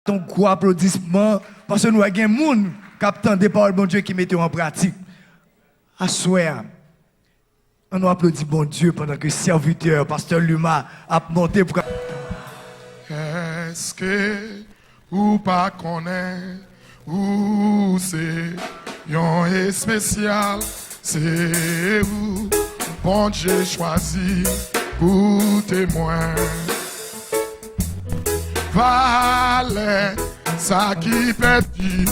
ton gros applaudissement parce que nous avons des gens qui attendent des paroles bon Dieu qui mettent en pratique. À souhait, on nous applaudit bon Dieu pendant que le serviteur, pasteur Luma, a monté pour. Est-ce que ou pas connaît ou c'est yon spécial, c'est où bon Dieu choisi pour témoin. Valait ça qui petit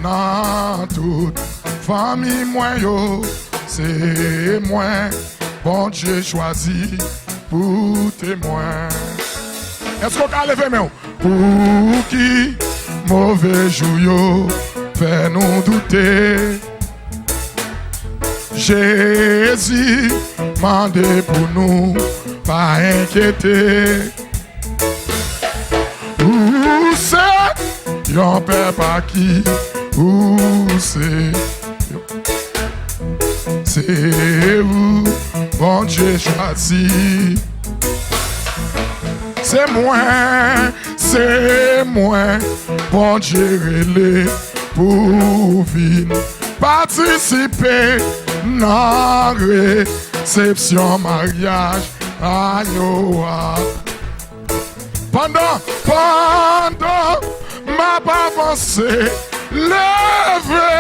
dans toute famille moi yo, c'est moi bon Dieu choisi pour témoin. Est-ce qu'on a levé main pour qui mauvais jour fait nous douter? Jésus mandé pour nous pas inquiéter. Où c'est yon père pas qui? Où c'est où bon Dieu choisi? C'est moi, bon Dieu relé pour vivre, participer dans réception mariage à Noah. Pendant ma avancée, levé,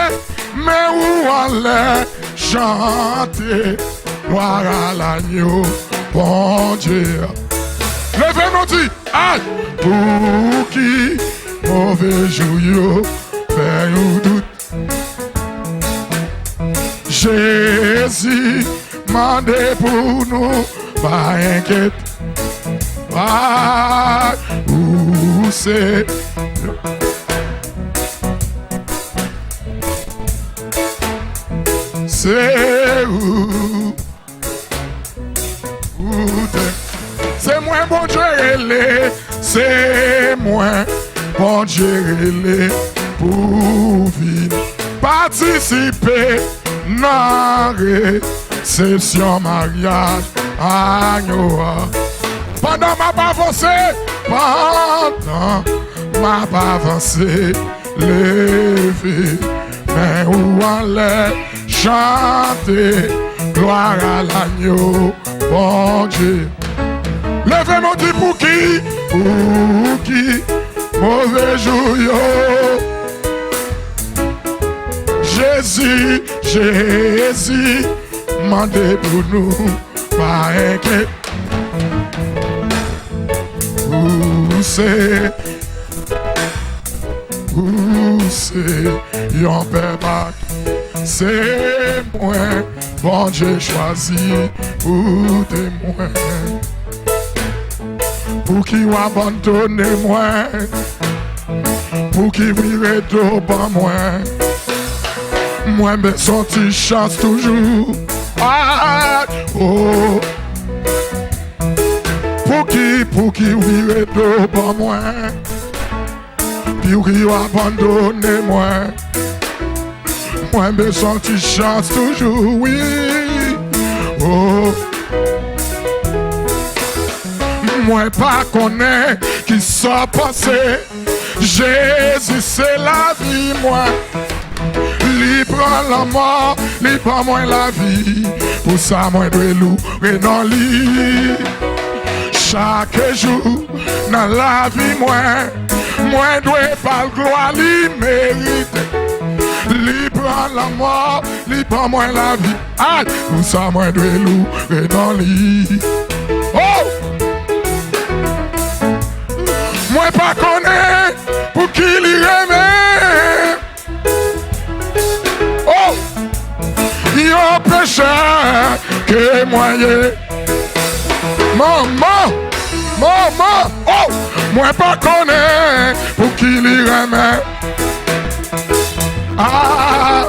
mais où aller chanter, gloire à l'agneau, bon Dieu. Levez-nous dit, aïe, pour qui mauvais jour fait nous doute. Jésus mandé pour nous, pas inquiète. Ah, où c'est? C'est où? C'est moi bon Dieu relé, c'est moi bon Dieu relé pour vivre, participer dans réception mariage à Noah. Pendant ma avancée, levé, mais où aller chanter, gloire à l'agneau, bon Dieu. Levez mon dit pour qui, mauvais jour yo. Jésus, mandé pour nous, pas inquiète. Où c'est, yon père pas, c'est moi, bon Dieu choisi pour témoin. Pour qui ou abandonne moi, pour qui vire tout par moi, moi me senti chance toujours. Ah, oh. Pour qui vire tout par moi, pour qui ou abandonne moi, moi me senti chance toujours, oui. Oh. Moi pas connaît qui s'est passé. Jésus c'est la vie moi. Lui prend la mort, lui prend moi la vie. Pour ça moi dois louer dans lui. Chaque jour dans la vie moi dois pas le gloire lui mérite. Lui prend la mort, lui prend moi la vie. Ah, pour ça moi dois louer dans lui. Oh! Moi pas connaît pour qui l'y remet. Oh, yon pécheur que moyen. Maman, oh, moi pas connaît pour qui l'y remet. Ah,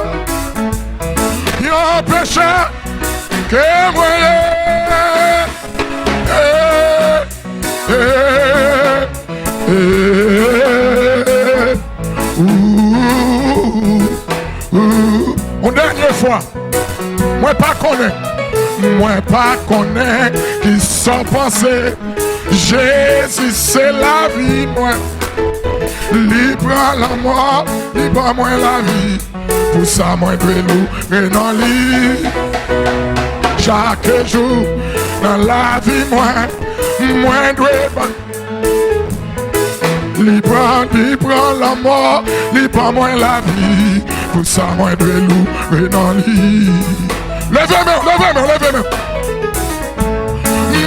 yon pécheur que moyen. Une dernière fois, moi pas connaît qui sont pensés. Jésus c'est la vie moi. li prend la mort, li prend moi la vie. Pour ça, moi, je loue dans lit. Chaque jour, dans la vie, moi, dois li prend la mort, li prend moi la vie. Pour ça, moi, je loue dans lit. Levez-moi.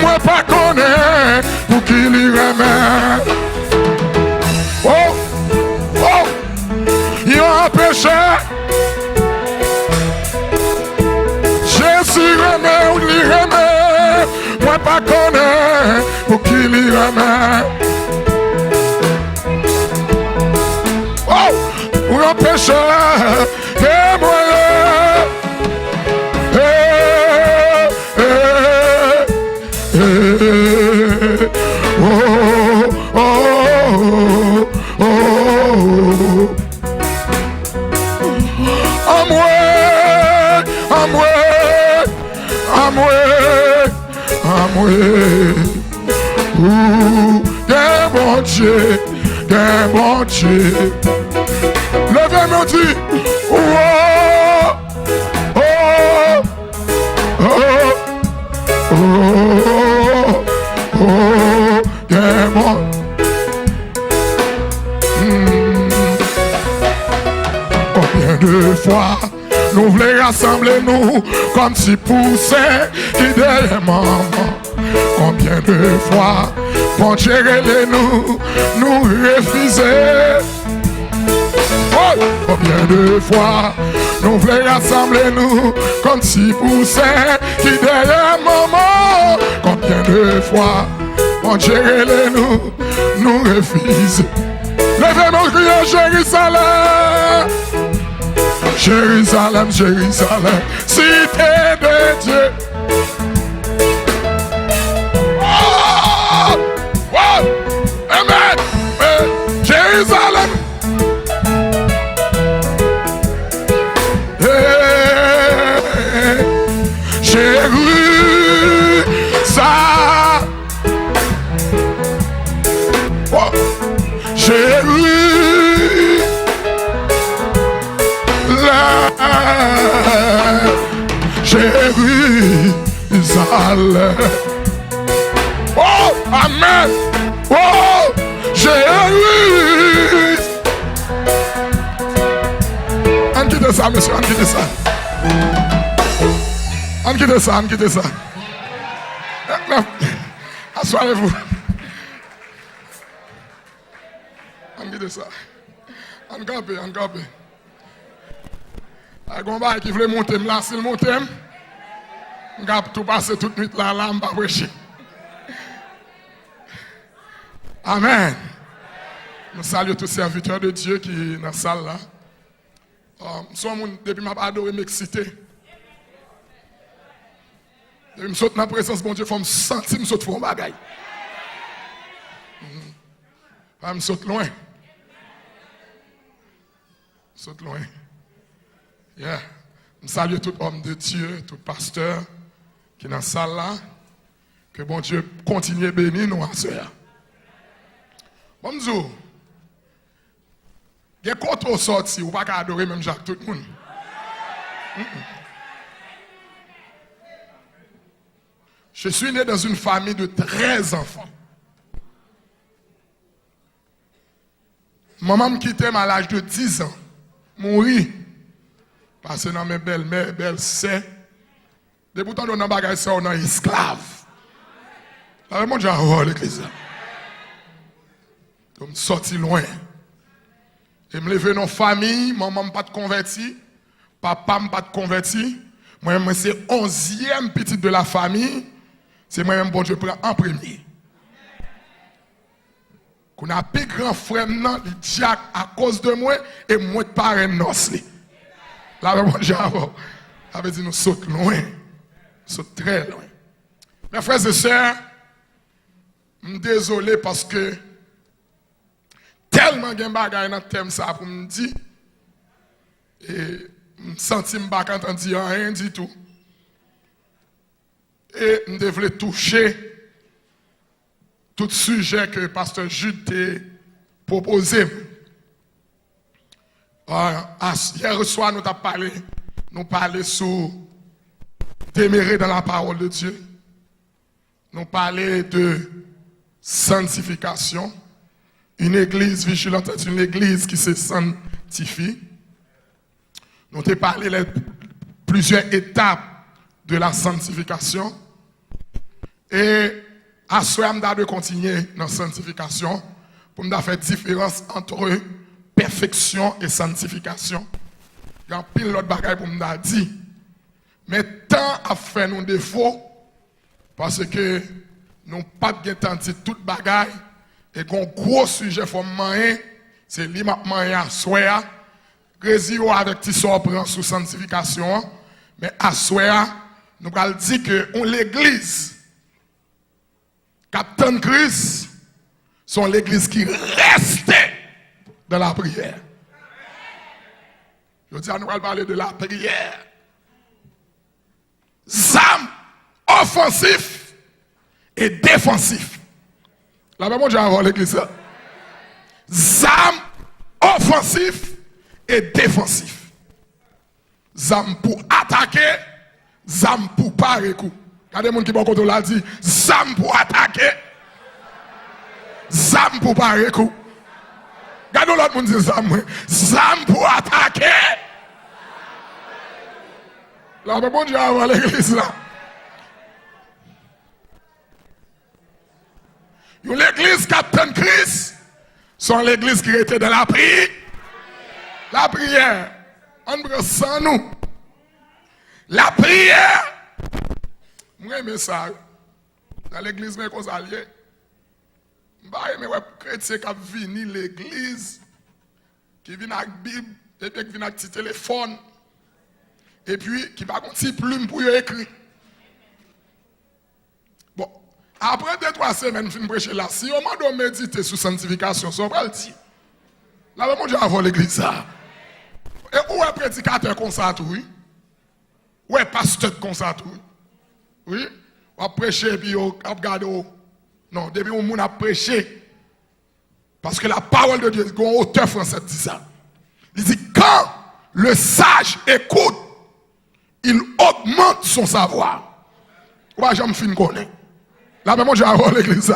Moi, pas connaître pour qui li remet. Oh, il y a un péché. Jésus remet ou li remet. Moi, pas connaître pour qui li remet. Ou un pécheur et moi bon Dieu. Levez-moi dit, combien de fois nous voulons rassembler nous comme si poussait qui derrière maman. Combien de fois pour gérer nous refuser. Combien de fois nous voulons rassembler nous comme si poussait qui derrière maman. Combien de fois pour gérer nous refuse. Levez-moi crier Jérusalem. Jérusalem, Jérusalem, cité de Dieu. Amen. Jérusalem. Jérusalem. Oh, amen. Oh, Jérusalem. On quitte ça, monsieur, on quitte ça. On quitte ça. Assoyez-vous. On quitte ça. On campe. Un combat qui voulait monter, là, s'il monte, on va tout passer toute nuit là, on va prêcher. Amen. Nous saluons tous les serviteurs de Dieu qui sont dans la salle là. Depuis que je adoré m'exciter. Depuis que je saute dans la présence de mon Dieu, il faut me sentir, je saute pour un bagaille. Je saute loin. Je saute loin. Yeah. Je salue tout homme de Dieu, tout pasteur qui est dans la salle là. Que bon Dieu continue à bénir nous à ce moment. Bonjour. Il y a quoi trop sorti, ou pas adorer même Jacques tout le monde. Je suis né dans une famille de 13 enfants. Maman me quittait à l'âge de 10 ans. Mourir. Parce que dans mes belles-mères, belles-sœurs, des boutons de nos bagages, ça, on est esclave. Alors, moi, j'ai l'église. Donc, je suis sorti loin. Et me lever dans la famille, maman n'a pas de converti, papa n'a pas de converti. Moi-même, c'est 11e petite de la famille. C'est moi-même, bon Dieu, prends en premier. Qu'on a plus grand frère, non, il dit à cause de moi, et moi, de parrain noce. Là, bon Dieu, ça veut dire nous sautons loin. Nous sautons très loin. Mes frères et sœurs, je suis désolé parce que tellement de bagages dans le thème ça pour me dire, et je me sens que je ne pas dire rien du tout. Et je devais toucher tout sujet que pasteur Jude proposé. Hier soir, nous avons parlé sur demeurer dans la parole de Dieu. Nous parlé de sanctification. Une église vigilante est une église qui se sanctifie. Nous avons parlé de plusieurs étapes de la sanctification. Et à ce moment de continuer dans la sanctification pour nous faire différence entre perfection et sanctification. Il y a pile l'autre bagaille pour nous dire. Mais tant à faire nos défauts parce que nous pas de temps de toute bagaille et qu'on gros sujet faut manger c'est l'imam à soya résio avec ti prend sous sanctification mais à soya nous allons dire que on l'église Captain Christ sont l'église qui restait dans la prière. Je dis à nous allons parler de la prière. Zam offensif et défensif. La même chose avant l'église. Zam offensif et défensif. Zam pour attaquer, zam pour parer coup. Regardez les gens qui vont contre l'a dit, zam pour attaquer, zam pour parer coup. Regardez l'autre monde dit zam pour attaquer. La même chose avant l'église là. L'église Captain Christ sont l'église qui était dans la prière. La prière. On prend sans nous. La prière. Moi, j'aime ça. Dans l'église, mais qu'on s'allie. Mais ouais, chrétien qui vient l'église, qui vient avec la Bible, et puis qui vient avec petit téléphone, et puis qui va avec une petite plume pour écrire. Bon, après 2-3 semaines, je vais prêcher là. Si on m'a méditer sur sanctification, ça va le dire. Là, mon Dieu, avant l'église, ça. Et où est prédicateur comme ça, oui? Où est pasteur comme ça, oui? Oui? On a prêché, puis on a regardé. Non, depuis on a prêché. Parce que la parole de Dieu, un auteur français dit ça. Il dit, quand le sage écoute, il augmente son savoir. Pourquoi j'aime fin connaître? Là, même j'ai avant l'église.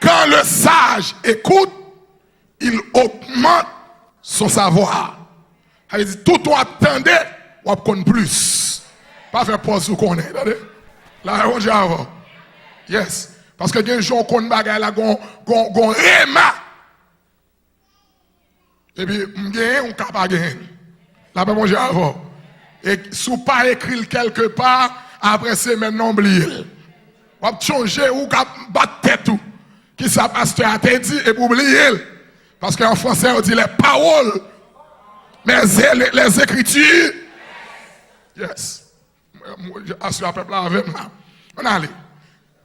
Quand le sage écoute, il augmente son savoir. Il dit, tout on attendait, on connaît plus. Pas faire pause ou connaît. Là, j'ai avant. Yes. Parce que des gens qui ont bagay là, gon rema. Et puis, on capable gagner. Là, ben, j'ai avant. Et si vous pas écrit quelque part, après c'est maintenant oublié. On va changer ou battre tête tout. Qui ça pasteur a dit et pour oublier. Parce qu'en français, on dit les paroles. Mais les écritures. Yes. Je assure le peuple avec moi. On allait.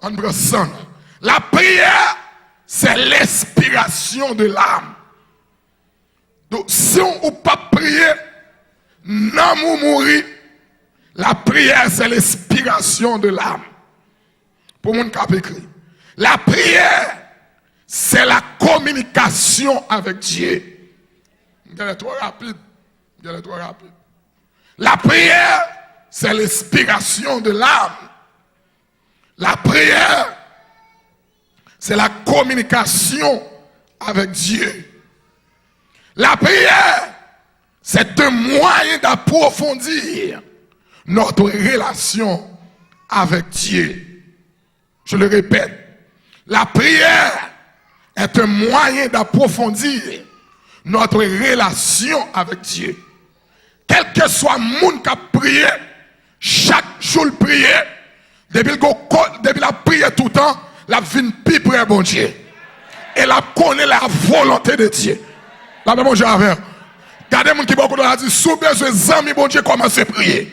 On prend ça. La prière, c'est l'inspiration de l'âme. Donc, si on ne peut pas prier, non mourir. La prière, c'est l'inspiration de l'âme. Pour mon cap écrit. La prière, c'est la communication avec Dieu. Je vais trop rapide. La prière, c'est l'inspiration de l'âme. La prière, c'est la communication avec Dieu. La prière, c'est un moyen d'approfondir notre relation avec Dieu. Je le répète, la prière est un moyen d'approfondir notre relation avec Dieu. Quel que soit le monde qui a prié, chaque jour le prier, depuis la prière tout le temps, la vie plus près bon Dieu. Et la connaît la volonté de Dieu. La même chose avec. Regardez mon qui beaucoup de la dit, sous besoin d'amis bon Dieu commence à prier.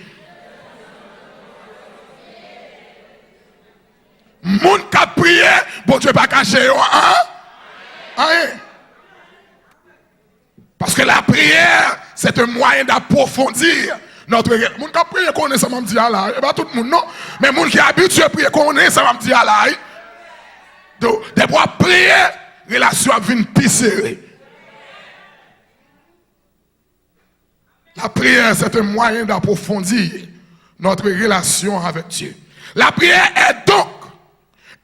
Moun qui a prié, bon Dieu pas caché hein? Parce que la prière, c'est un moyen d'approfondir notre relation. Moun qui a prié connaît ça m'a dit là, et pas tout le monde non, mais moun qui est habitué à prier connaît ça m'a dit là. Donc, des fois prier, relation vient plus serrée. La prière, c'est un moyen d'approfondir notre relation avec Dieu. La prière est donc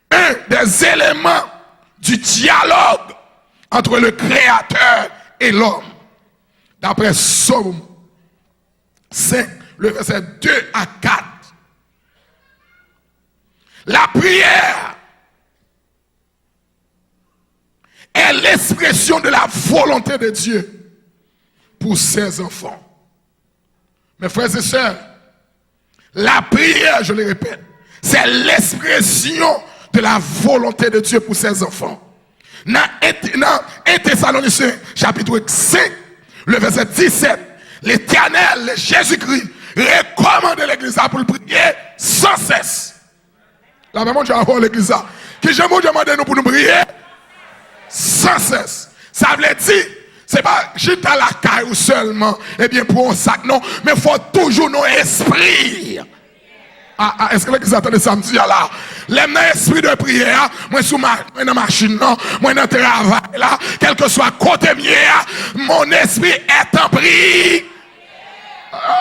un des éléments du dialogue entre le Créateur et l'homme. D'après Psaume 5, le verset 2 à 4. La prière est l'expression de la volonté de Dieu pour ses enfants. Mes frères et sœurs, la prière, je le répète, c'est l'expression de la volonté de Dieu pour ses enfants. Dans 1 Thessaloniciens, chapitre 5, le verset 17, l'Éternel, Jésus-Christ, recommande l'église pour le prier sans cesse. La même chose à l'église. Qui je vous demande nous pour nous prier sans cesse. Ça veut dire, c'est pas juste à la caille seulement, et bien pour un sac, non, mais il faut toujours nos esprits. Est-ce que l'église attendait samedi là? L'aime esprit de prière, moi sous moi dans la machine, non, moi dans le travail là, quel que soit côté mien, mon esprit est en prière.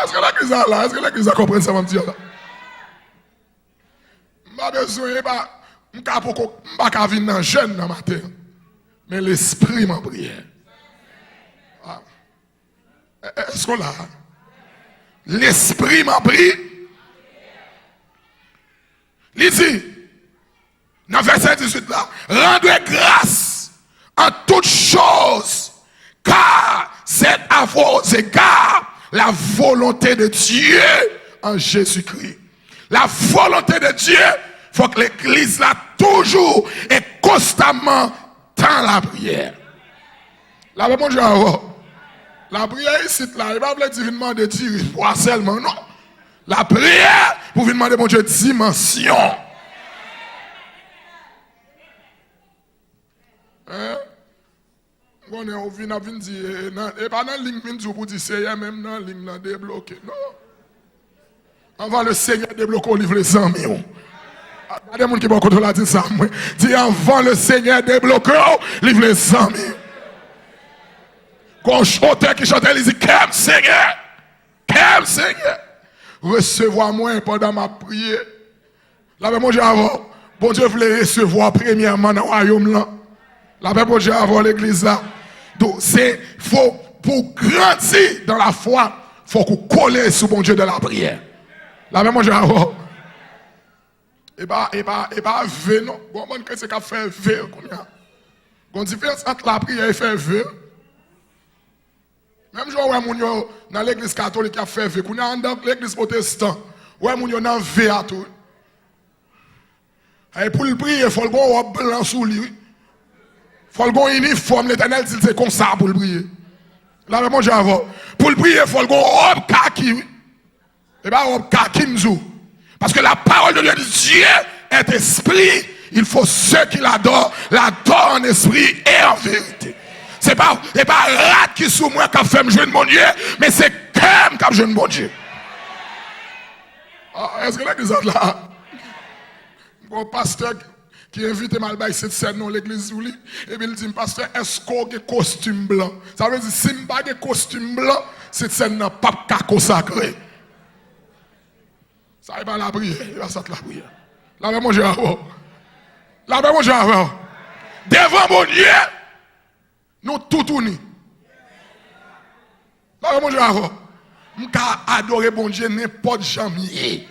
Est-ce que l'église là? Est-ce que l'église comprend ça samedi là? Je n'ai besoin pas, je ne peux pas venir jeune dans matin, mais l'esprit m'en prière. Est-ce qu'on l'a? L'esprit m'en prie. Il dit, dans le verset 18 là, rendez grâce en toutes choses, car c'est à vos égards la volonté de Dieu en Jésus-Christ. La volonté de Dieu, il faut que l'église là toujours et constamment dans la prière. La réponse la prière ici là, il ne va pas divinement de Dieu, pour seulement, non. La prière, pour vous demander, mon Dieu, dimension. Hein? On vient dire, et pas dans la ligne pour dire, c'est même dans la ligne débloquée. Non. On va le Seigneur débloquer au livre les amis. Il y a des gens qui vont contrôler dire ça. Dis, avant le Seigneur débloquer au livre les amis. Quand on chantait qui chantait, il dit, qu'aime Seigneur. Qu'aime Seigneur. Recevoir moi pendant ma prière. La même chose avant. Bon Dieu voulait recevoir premièrement dans le royaume là. La même chose avant l'église là. Donc c'est faut pour grandir dans la foi, faut qu'on colle sur bon Dieu de la prière. La même chose avant. Et pas V non. Bon man que c'est qu'a fait V combien. Une différence entre la prière et faire V. Même si on est dans l'église catholique qui a fait V, dans l'église protestante, on est dans V à tout. Et pour le prier, il faut le robe blanc sous lui. Il faut le uniforme, l'Éternel dit c'est comme ça pour le prier. Là, même j'avais. Pour le prier, il faut le robe kaki. Et bien, robe kaki nous. Parce que la parole de Dieu dit Dieu est esprit. Il faut ceux qui l'adorent en esprit et en vérité. C'est pas rat qui sous moi qui fait me jouer de mon Dieu, mais c'est comme qui joue de mon Dieu. Est-ce que l'église est là? Mon pasteur qui invite mal bail cette scène dans l'église et puis il dit pasteur est-ce qu'on a un costume blanc? Ça veut dire si je n'ai pas de costume blanc, cette scène n'a pas consacré. Ça n'est pas la prière, il va sortir la prière. La même chose avant. La même chose avant. Devant mon Dieu, nous tout unis. La même chose avant. Je peux adorer mon Dieu n'importe jamais.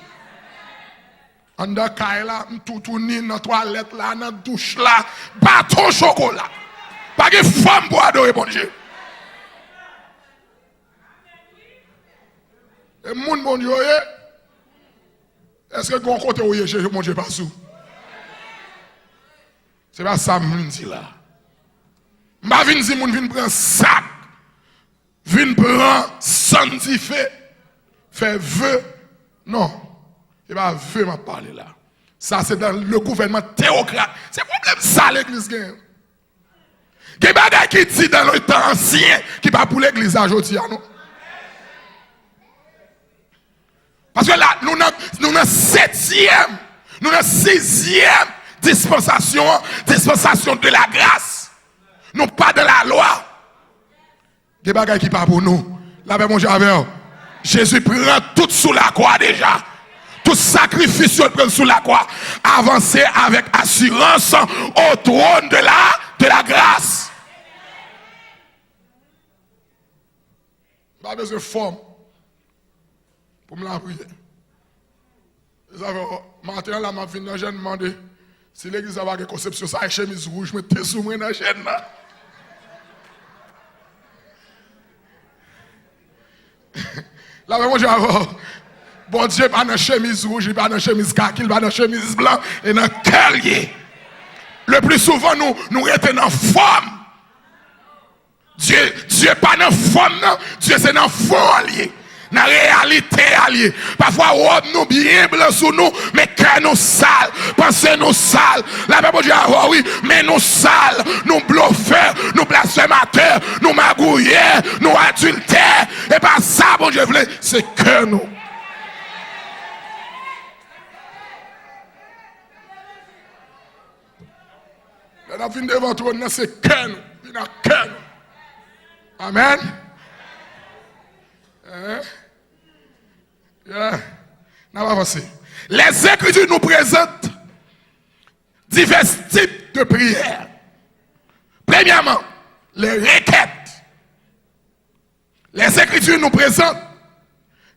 En dakay là, tout unis dans la toilette là, dans la douche là, bâton chocolat. Pas de femme pour adorer mon Dieu. Et mon Dieu, est-ce que vous côté où je mon Dieu pas sous? C'est pas ça que je dis là. Je ne dis pas que je prendre sac. Je prendre sanctifié. Faire vœu. Non. Il va vœu m'a parler là. Ça c'est dans le gouvernement théocrate. C'est problème ça l'église gagne. Il y a des bagages qui dit dans le temps ancien qui pas pour l'église aujourd'hui non. Parce que là, nous avons 7e, nous avons 6e dispensation de la grâce. Nous pas de la loi. Des bagages qui pas pour nous. La paix, mon Dieu, avec vous. Jésus prend tout sous la croix déjà. Tout sacrifice qu'il prend sous la croix. Avancer avec assurance au trône de la grâce. Pas besoin de forme pour me la prier. Vous savez, matin, là, je viens de demander si l'église a une conception, ça, chemise rouge, je mets sous moi dans la chaîne. Là, moi, je vais bon Dieu, pas dans chemise rouge, pas dans chemise kaki, pas dans chemise blanc, et dans cœur lié. Le plus souvent, nous restons dans forme. Dieu n'est pas dans forme, non. Dieu c'est dans forme lié. Dans la réalité alliée. Parfois, robe nous bien blanc sous nous, mais cœur nous sale, pensée nous sale. La Bible dit, ah oui, mais nous sale, nous bluffeurs, nous blasphémateurs, nous magouilleurs, nous adultères. Et pas ça, bon Dieu voulait, c'est cœur nous. La vie devant toi, c'est cœur nous. Il a cœur nous. Amen. Les Écritures nous présentent divers types de prières. Premièrement, les requêtes. Les Écritures nous présentent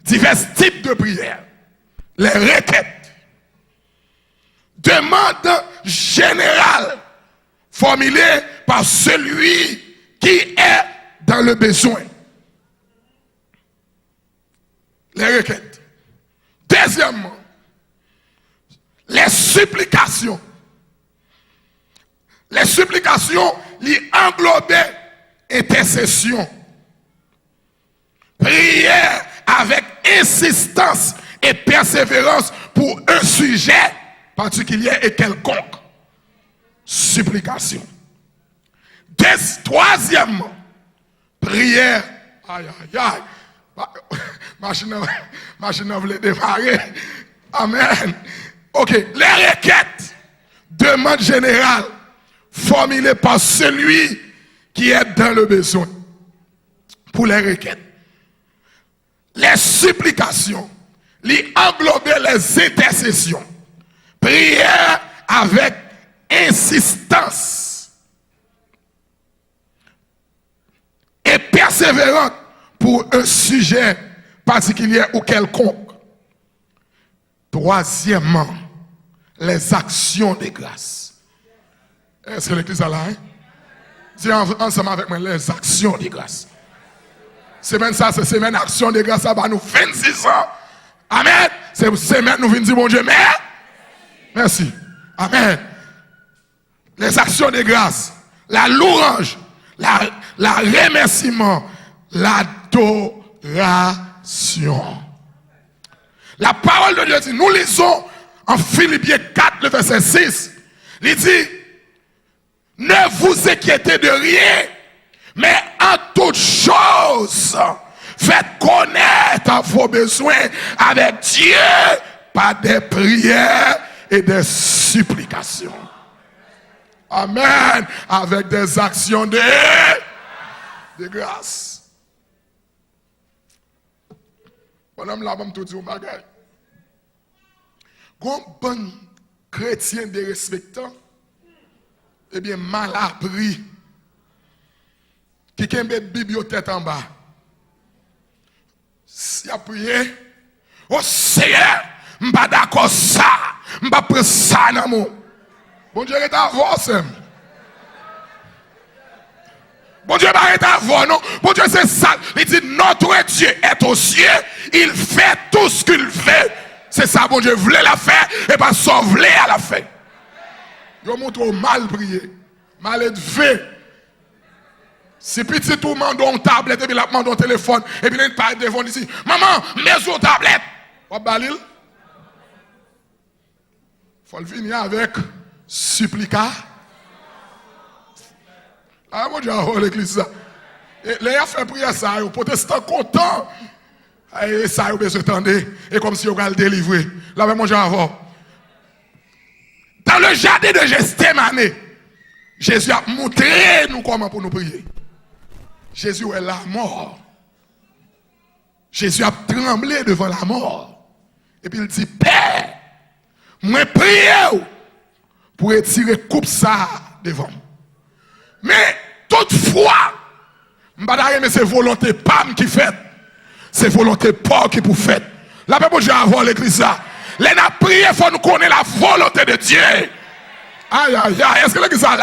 divers types de prières. Les requêtes. Demande générale formulée par celui qui est dans le besoin. Les requêtes. Deuxièmement, les supplications. Les supplications les englobaient intercession. Prière avec insistance et persévérance pour un sujet particulier et quelconque. Supplication. Troisièmement, prière. Aïe, aïe, aïe. Machine voulait démarrer. Amen. Ok. Les requêtes. Demande générale formulée par celui qui est dans le besoin. Pour les requêtes. Les supplications. Les englober les intercessions. Prière avec insistance. Et persévérante pour un sujet particulier ou quelconque. Troisièmement, les actions de grâce. Est-ce que l'église est là? Dis ensemble avec moi, les actions de grâce. Semaine ça, c'est semaine action de grâce, ça va nous 26 ans. Amen. C'est semaine nous venons dire bon Dieu, merci. Amen. Les actions de grâce, la louange, la remerciement, l'adoration. La parole de Dieu dit, nous lisons en Philippiens 4, le verset 6. Il dit, ne vous inquiétez de rien, mais en toutes choses, faites connaître vos besoins avec Dieu par des prières et des supplications. Amen. Avec des actions de grâce. Pendant que je tout dit un bagage. Quand bon chrétien de respectant, eh bien mal appris, qui a une bibliothèque en bas. Si a prié, oh Seigneur, je ne suis pas d'accord ça, je ne suis pas prêt ça dans mon. Bon Dieu est avancé. Bon Dieu n'est pas avant, non. Bon Dieu c'est ça. Il dit notre Dieu est aux cieux. Il fait tout ce qu'il fait. C'est ça, bon Dieu voulait la faire et pas sauver à la fin. Il montre mal prié, mal élevé. Si petit tout demande une tablette et puis la demande un téléphone et puis il parle devant ici. Maman, mets une tablette. Pas balil. Faut le venir avec supplica. Ah, mon Dieu, l'église. Les a fait prier ça, les protestants contents. Et ça, ils besoin d'entendre. Et comme si ils allaient le délivrer. Là, mon Dieu, avant. Dans le jardin de Gethsémani, Jésus a montré nous comment pour nous prier. Jésus est la mort. Jésus a tremblé devant la mort. Et puis il dit, Père, moi priez pour retirer coupe ça devant. Mais toutefois, mais c'est volonté Pam qui fait. C'est volonté Paul qui pour fait. La même chose avant l'église là. Les n'a prié, il faut nous connaître la volonté de Dieu. Aïe, aïe, aïe. Est-ce que l'église là,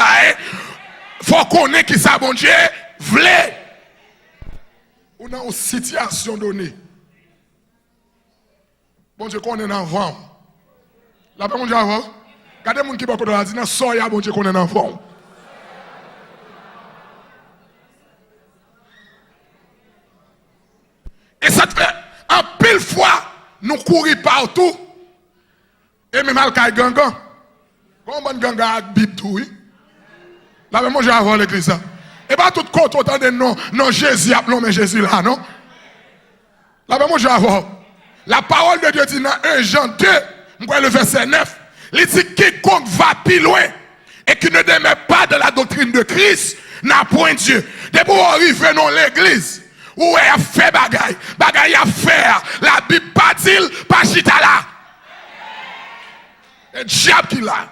il faut connaître qui ça, bon Dieu, voulait. Ou dans une situation donnée. Bon Dieu, qu'on est dans le vent. La même chose avant. Regardez les gens qui sont dans la dit, soya, bon Dieu, qu'on est dans le vent. Et ça te fait, en pile fois, nous courir partout. Et même al kay gangan. Comment gangan avec Bible tout, oui? La même chose avant l'église. Et pas tout compte autant de non, non Jésus, non mais Jésus là, non? La même chose avant. La parole de Dieu dit dans 1 Jean 2, le verset 9, il dit quiconque va plus loin et qui ne demeure pas de la doctrine de Christ n'a point Dieu. Dès pour arriver dans l'église, où il a fait bagaille, bagaille à faire, la Bible pas dit, pas chita là. Et diable qui là.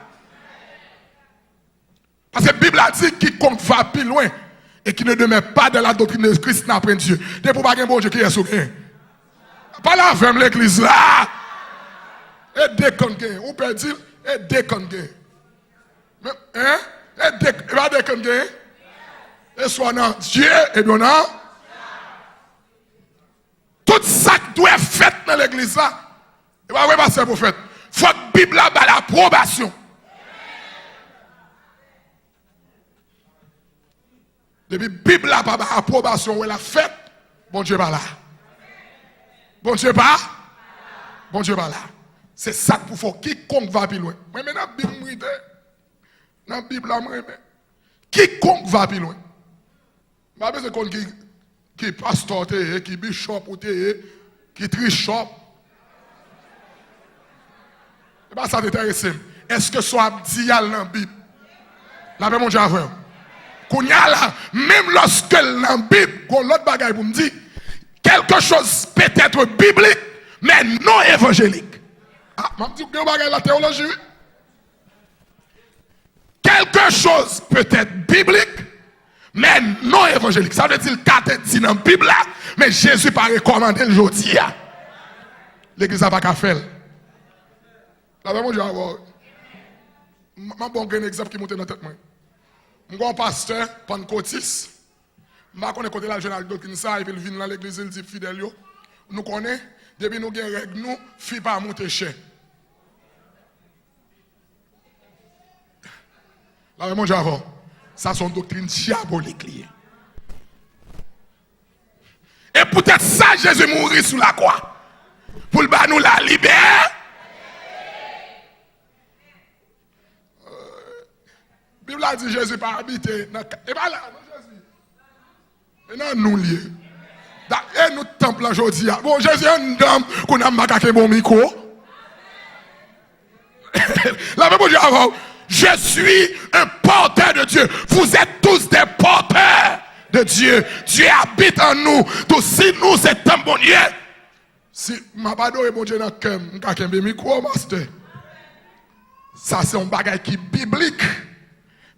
Parce que la Bible a dit quiconque va plus loin et qui ne demeure pas de la doctrine de Christ n'a point Dieu. Dès pour pas un bon Dieu qui est sur rien. Pas la ferme l'église là. Et dès qu'on gagne, on peut dire, et dès qu'on gagne. Hein? Et dès qu'on gagne. Et soit dans Dieu et dans tout ça qui doit être fait dans l'église là. Et bien, oui, pasteur prophète. Il faut que la Bible a l'approbation. Depuis la Bible a l'approbation, elle a fait, bon Dieu pas là. Bon Dieu pas. Bon Dieu pas là. C'est ça qu'il faut quiconque va plus loin. Mais dans la Bible, dans la Bible, quiconque va plus loin. Je ne sais pas qui est pasteur, qui est bishop, qui est trichop. Et bien ça t'intéresse. Est-ce que soit dit dans la Bible? La même chose avant. Même lorsque dans la Bible, qu'on l'autre bagaille pour me dire, quelque chose peut être biblique, mais non évangélique. Ah, je dis que la théologie. Quelque chose peut être biblique, mais non évangélique. Ça veut dire qu'il dit dans la Bible, mais Jésus n'a pas recommandé le jour. L'église n'a pas qu'à faire. La même chose, je vais vous un exemple qui monte dans la tête. Je suis un pasteur, pentecôtiste. Je connais côté la jeune doctrine ça, et puis il vient dans l'église, il dit fidèle. Nous connaissons, depuis nous avons des règles, nous, filles pas monter cher. La même chose avant. Ça, c'est une doctrine diabolique. Et peut-être ça, Jésus mourit sous la croix. Pour le bas nous la libérer. La Bible a dit Jésus pas habité. Et pas là, non, Jésus. Et non, nous liés. Et nous temple aujourd'hui. Bon, Jésus est une dame qu'on a macaqué mon micro. La même chose avant. Je suis un porteur de Dieu. Vous êtes tous des porteurs de Dieu. Dieu habite en nous. Donc si nous c'est un bon Dieu. Si ma pardon est bon Dieu dans le micro, master. Ça c'est un bagage qui est biblique,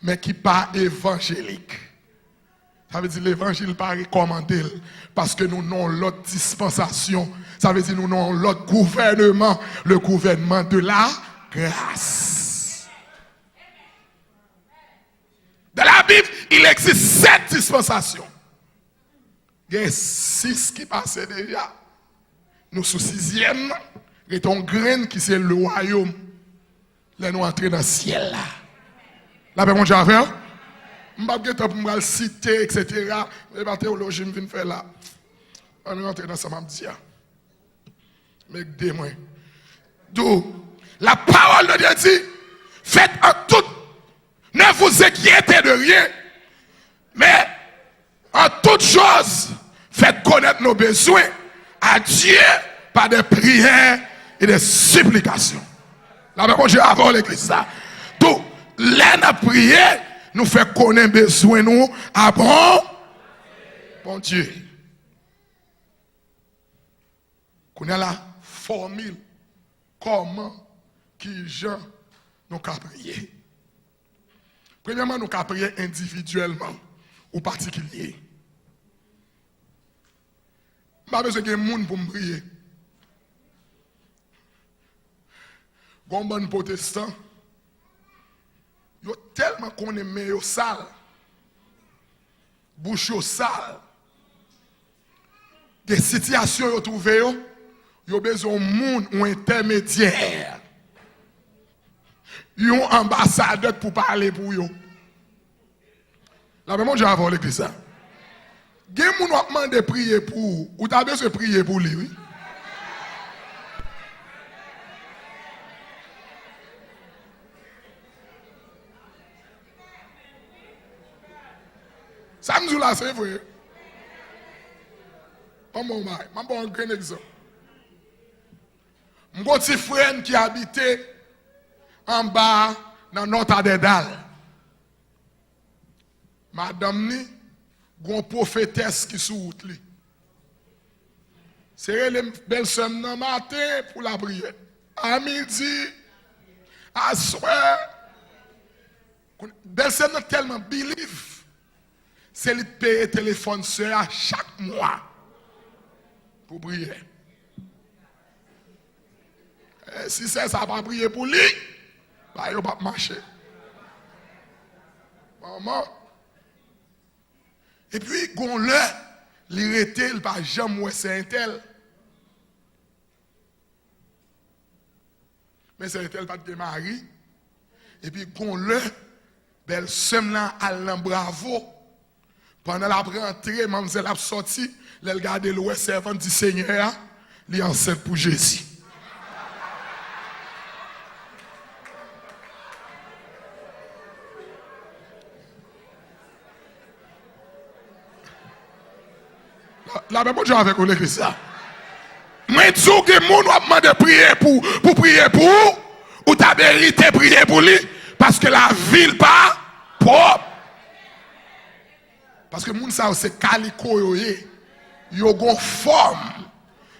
mais qui n'est pas évangélique. Ça veut dire l'évangile n'est pas recommandé. Parce que nous avons l'autre dispensation. Ça veut dire nous avons l'autre gouvernement. Le gouvernement de la grâce. Dans la Bible, il existe 7 dispensations. Il y a 6 qui passaient déjà. Nous sous 6e, il y a un grain qui c'est le royaume. Là, nous entrons dans le ciel. Là, ben, mon Javel, je ne vais pas le citer, etc. Mais la théologie, je viens faire là. On est entré dans ça, je dis. Mais dis-moi. D'où la parole de Dieu dit, faites en tout. Ne vous inquiétez de rien, mais en toute chose, faites connaître nos besoins à Dieu par des prières et des supplications. La même chose avant l'église. Donc, la prière nous fait connaître besoin nous à bon Dieu. Qu'on a la formule, comment, qui gens nous avons prié. Premièrement, nous avons prié individuellement ou particulier. Je n'ai pas besoin de monde pour me prier. Bon bon protestant, yo tellement qu'on aime yo sale, bouche yo sale, des situations yo trouvé yo besoin de monde ou intermédiaire, yon ambassadeur pour parler pour yo. La même chose avant l'église ça. Gen moun wap mande prier pour ou t'as besoin de prier pour lui, oui. Ça me dit là, c'est vrai. Pas mon bail. Je vais un grand exemple. Mon petit frère qui habitait en bas dans Notre-Dame. Madame ni, une prophétesse qui sous route li. C'est les belles semaines dans matin pour la prière. À midi, à soir. Belle semaine tellement believe. C'est lui payer téléphone à chaque mois pour prier. Et si c'est ça, pas prier pour lui, bah, il ne va pas marcher. Maman. Et puis, gon le, l'irrité, il va jamais c'est un tel. Mais c'est un tel pas de mari. Et puis, gon le, belle semaine là, allant bravo. Pendant la rentrée, mademoiselle a sorti, elle regarde le servant du Seigneur, il est enceinte pour Jésus. La même chose avec l'église. Moi, je dis que les gens ont demandé de prier pour prier pour, ou tu as mérité de prier pour lui, parce que la ville pas propre. Parce que les gens c'est calico, ils ont une forme.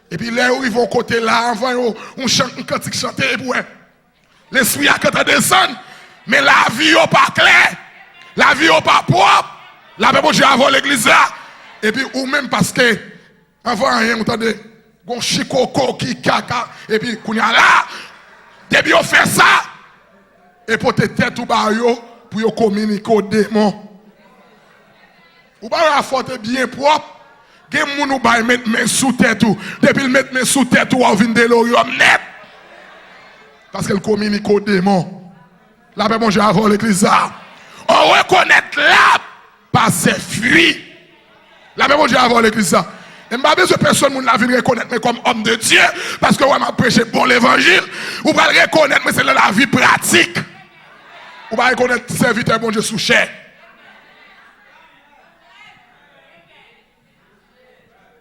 Et puis là où ils vont côté là, on chante un cantique chanté, et puis l'esprit a quand descend, mais la vie n'est pas claire, la vie n'est pas propre. La même chose avant l'église là. Et puis, ou même parce que, avant rien, vous entendez, gon chikoko qui kaka, et puis, qu'on y a là, depuis on fait ça, et pour te tête ou bas yo, pour communiquer aux démons. Ou pas la faute bien propre, gen moun ou ba mettre main sous tête ou, depuis il mettre main sous tête ou, on vient de l'orium net. Parce qu'elle communique aux démons. La même chose avant l'église là. On reconnaît là, par ses fruits. La même chose avant l'église. Et je n'ai pas besoin de personne qui vient reconnaître comme homme de Dieu. Parce que je prêche bon l'évangile. Vous pouvez le reconnaître, mais c'est dans la vie pratique. Vous pouvez reconnaître serviteur bon Dieu sous chair.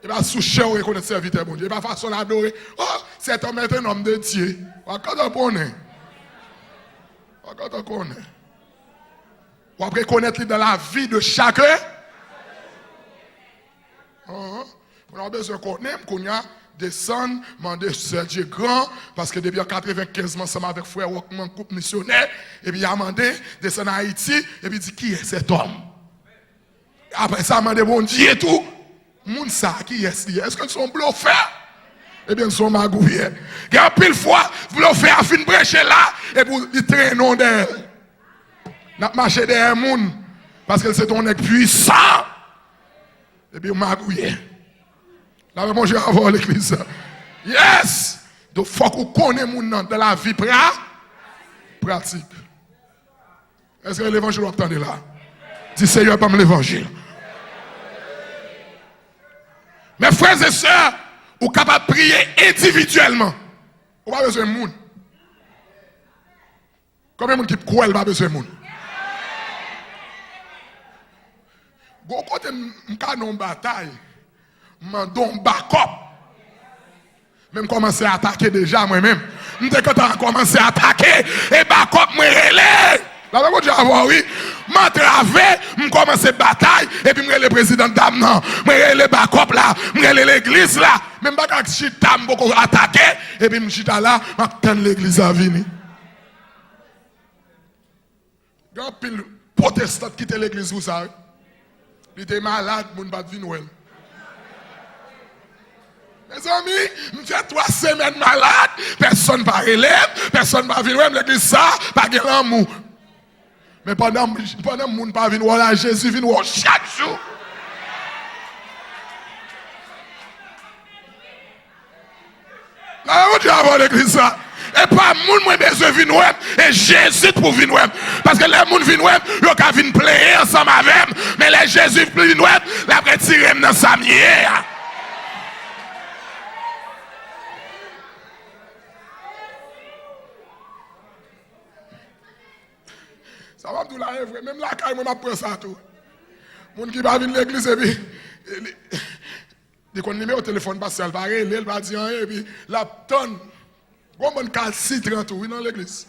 Il va sous chair reconnaître serviteur bon Dieu. Il va façon d'adorer. Oh, cet homme est un homme de Dieu. Quand on connaît. Quand on connaît. Vous pouvez reconnaître dans la vie de chacun. On a besoin de connaître qu'on a descendre, demander ce Dieu grand, parce que depuis 1995, ensemble avec frère Walkman, couple missionnaire, et puis il a demandé descendre en Haïti, et puis il dit qui est cet homme? Après ça, il a demandé bon Dieu et tout. Moun ça, qui est-ce que sont bluffeurs? Eh bien, ils sont magouillés. Il y a pile fois, bluffeurs a fini de prêcher là, et puis il traîne non d'elle. Il a marché derrière moun, parce que c'est ton nec puissant. Et puis, magouillé. La même chose avant l'église. Yes! Donc, il faut qu'on connaisse mon nom de la vie pratique. Est-ce que l'évangile vous entendez là? Dis Seigneur, pas l'évangile. Mes frères et sœurs, vous êtes capables de prier individuellement. Vous n'avez pas besoin de monde. Combien de monde qui croit qu'il n'a pas besoin de monde? Bon côté m'canon bataille, m'don backup. Même commencer à attaquer déjà moi-même. M'dès que t'as commencé à attaquer et backup moi relais. La même chose avant oui, m'entraver, m'commencer bataille, et puis m'rele le président d'âme, non, m'rele le backup là, m'rele l'église là, même pas quand chita m'boko attaqué, et puis m'chita là, m'attend l'église à venir. Grand pile protestant quitte l'église, vous savez. Il était malade, mon pas de venir. Mes amis, je fais 3 semaines malade, personne ne va relève, personne ne va venir, l'église ça, pas de l'amour. Mais pendant que le monde pas venir, voilà, Jésus vient chaque jour. Là, on dit avant l'église ça. Et pas moun moi besoin venir et Jésus pour venir parce que les moun venir yo ka vinn pleurer ensemble avec mais les Jésus pour venir la retirer dans sa mière. Ça va me dire la vrai même la caille moi m'a prend ça tout. Moun qui va venir l'église et puis il connaît numéro téléphone parce qu'elle va aller il va dire et puis la tonne. Comment calcitran tout dans l'église?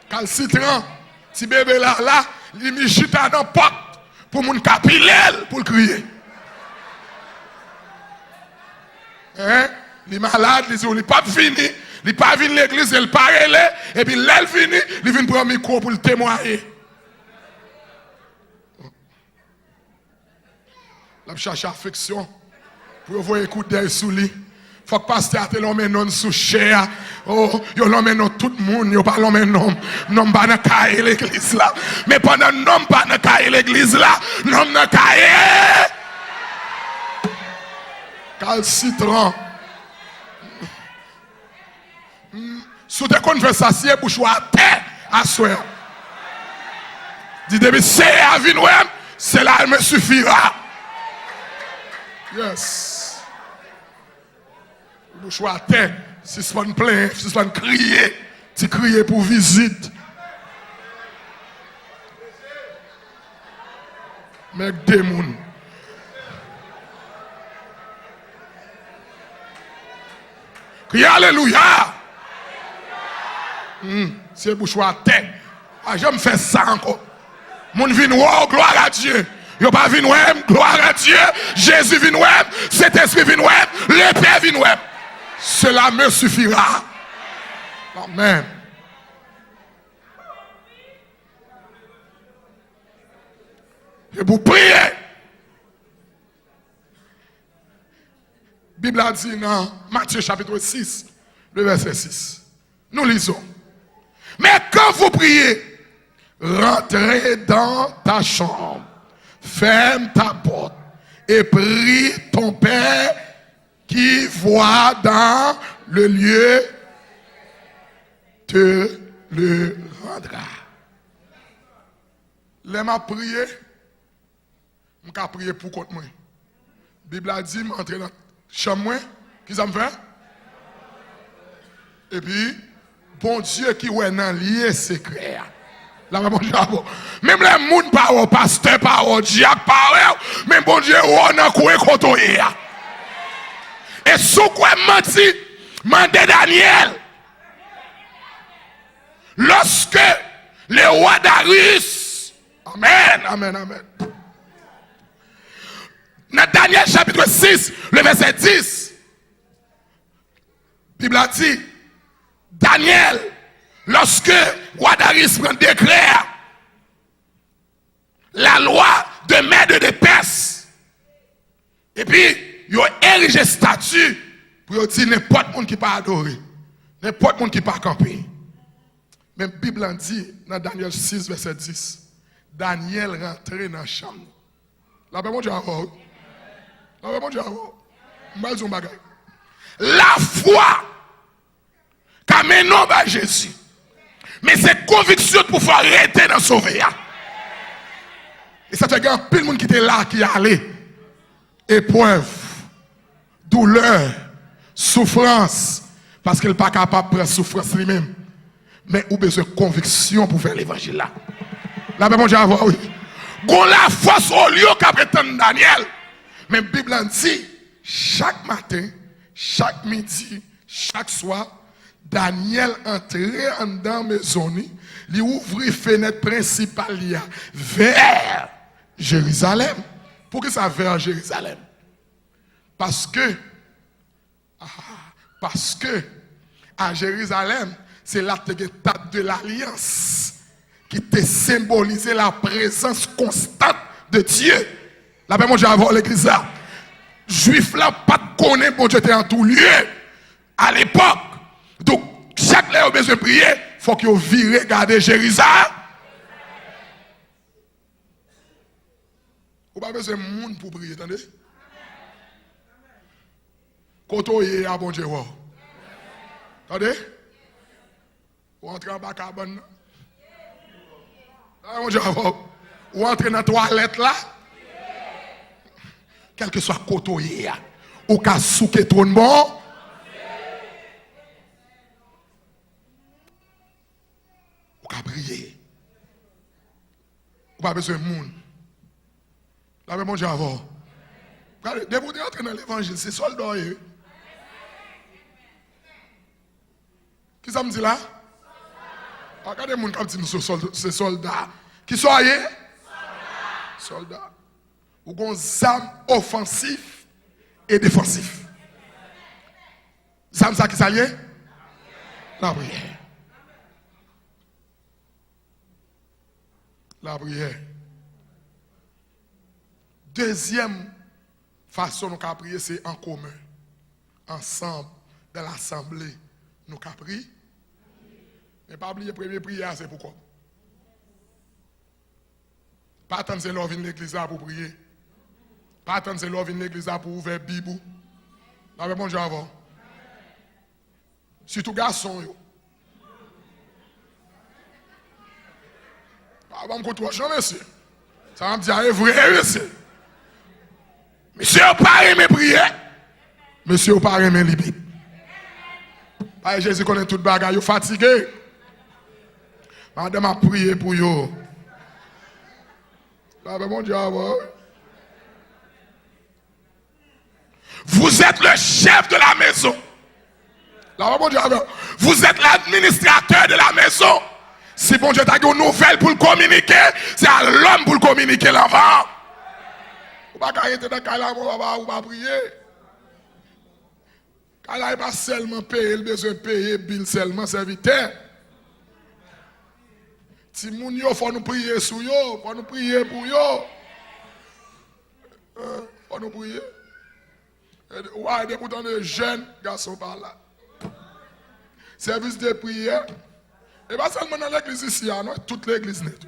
Calcitran, si bébé là, il met chita dans la porte pour mon capilel pour crier. Hein? Il est malade, il n'est pas fini, il n'est pas venu l'église, il part et puis l'elle fini, il vient prendre un micro pour le témoigner. La cherche affection pour voir écouter d'œil sous lui. Faut que pasteur te l'homme non sous chair. Oh, yo l'homme non tout le monde, yo pas l'homme non pas dans caille l'église là. Mais pendant non pas dans caille l'église là, non dans caille. Calcitran. Sous te conversation bouche à terre à soir. Dis depuis c'est à venir, c'est là elle me suffira. Yes. Bouche à terre, si c'est pas une plainte, si c'est pas une crier, tu crier pour visite. Mais démon. Crier alléluia. C'est bouche à terre. Ah, j'aime faire ça encore. Mon vin wow, gloire à Dieu. Yo pas vin web, gloire à Dieu. Jésus vin web, cet esprit vin web, le Père vin web. Cela me suffira. Amen. Et pour prier. La Bible a dit dans Matthieu chapitre 6, le verset 6. Nous lisons. Mais quand vous priez, rentrez dans ta chambre, ferme ta porte et prie ton Père qui voit dans le lieu, te le rendra. Les m'a prié, je vais prier pour contre moi. La Bible a dit, je dans la chambre, qui ça me fait? Et puis, bon Dieu qui est dans le lieu secret. Là, bon Dieu, même les gens pas pasteur, pas diacre, pas même bon Dieu, on a quoi côté. Et sous quoi menti, mandé Daniel. Lorsque le roi Darius, amen, amen, amen. Dans Daniel chapitre 6, le verset 10, la Bible a dit, Daniel, lorsque roi Darius prend décret, la loi de Mède de Perse, et puis, il a érigé statut pour dire n'importe qui ne pas adorer, n'importe qui ne pas camper. Même la Bible dit dans Daniel 6, verset 10, Daniel rentré dans la chambre. La paix, mon Dieu, la paix, mon Dieu, la foi qu'a mené à Jésus. Mais c'est conviction pour faire arrêter dans sauver. Et ça fait qu'il pile de monde qui était là, qui est allé. Épreuve, douleur, souffrance. Parce qu'il n'est pas capable de prendre souffrance lui-même. Mais il a besoin de conviction pour faire l'évangile là. Là, mon Dieu, oui. Qu'on la force au lieu qu'a prétendre Daniel. Mais la Bible dit, chaque matin, chaque midi, chaque soir, Daniel entrait en dans maison, il ouvrit fenêtre principale vers Jérusalem. Pourquoi ça vers Jérusalem? Parce que à Jérusalem, c'est la table de l'alliance qui te symbolisait la présence constante de Dieu. La paix, mon Dieu, avant l'église là. Juif là, pas de connaître, bon Dieu, était en tout lieu à l'époque. Donc, chaque fois besoin de prier, il faut qu'il vire regarder Jérusalem. Vous n'avez pas besoin de monde pour prier, attendez? Quand on est à bon Dieu, attendez? Vous entrez en bas cabane. Ou entrez dans la toilette là. Quel que soit côté, ou qu'à souquer trop de bon. Ou qu'à prier. Ou pas besoin de monde. Là, mon Dieu, avant. Dès que vous entrez dans l'évangile, c'est soldat. Qui ça me dit là? Regardez les gens qui disent c'est soldat. Qui soyez? Soldat. Ou gon zam offensif et défensif. Zam ça qui s'allie? La prière. La prière. Deuxième façon nous prier, c'est en commun. Ensemble, dans l'assemblée, nous prions. Mais pas oublier la première prière, c'est pourquoi? Pas attendre que l'on vienne l'église pour prier. Pas attendre que l'on vienne l'église pour ouvrir la Bible. Là, bon Dieu avant. Surtout garçons. Pas bon contre toi, monsieur. Ça va me dire, vrai, monsieur. Monsieur, pas aimer prier. Monsieur, pas aimer la Bible. Pas Jésus connaît toute bagaille, il est fatigué. Madame a prié pour vous. Là, bon Dieu, avant. Vous êtes le chef de la maison. Là, bon Dieu, vous êtes l'administrateur de la maison. Si bon Dieu t'a une nouvelle pour le communiquer, c'est à l'homme pour le communiquer l'avant. Vous ne pouvez pas arrêter dans le cas, vous pas prier. Quand il n'est pas seulement payer, il a besoin de payer, bill seulement serviteur. Si moun yo, faut nous prier sur yo, faut nous prier pour yo. Faut nous prier. Ouais, des pourtant de jeunes garçons par là. Service de prière. Et pas seulement dans l'église ici, non, toute l'église net.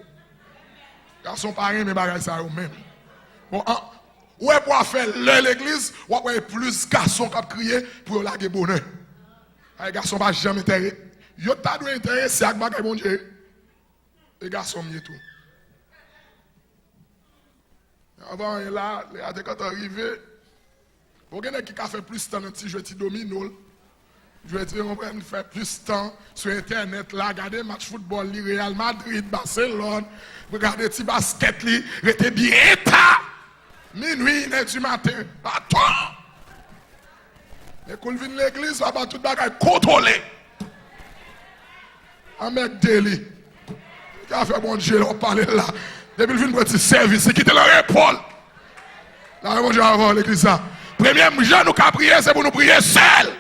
Garçons pareils, mais bagaille ça eux-mêmes. Bon, ouais, pour faire l'église, ouais, plus garçons qui crier pour la bonheur. Les garçons pas jamais intéressés. Yo ta doit intéresser avec bagaille bon Dieu. Les garçons mieux tout. Avant là, les quand arrivé, vous avez qui a fait plus de temps dans petit jeu de domino. Je vais dire, on va faire plus de temps sur Internet, là, regarder match football, Real Madrid, Barcelone, regarder petit basket, restez bien tard. Minuit, 1h du matin, pas toi. Mais quand vous venez de l'église, on va tout le bagage contrôler. Un mec délit. Qui a fait bon Dieu, on parle là. Depuis le vin petit service, c'est quitter leur épaule. Là, mon Dieu, avant l'église. Premier jour, nous avons prié, c'est pour nous prier seuls.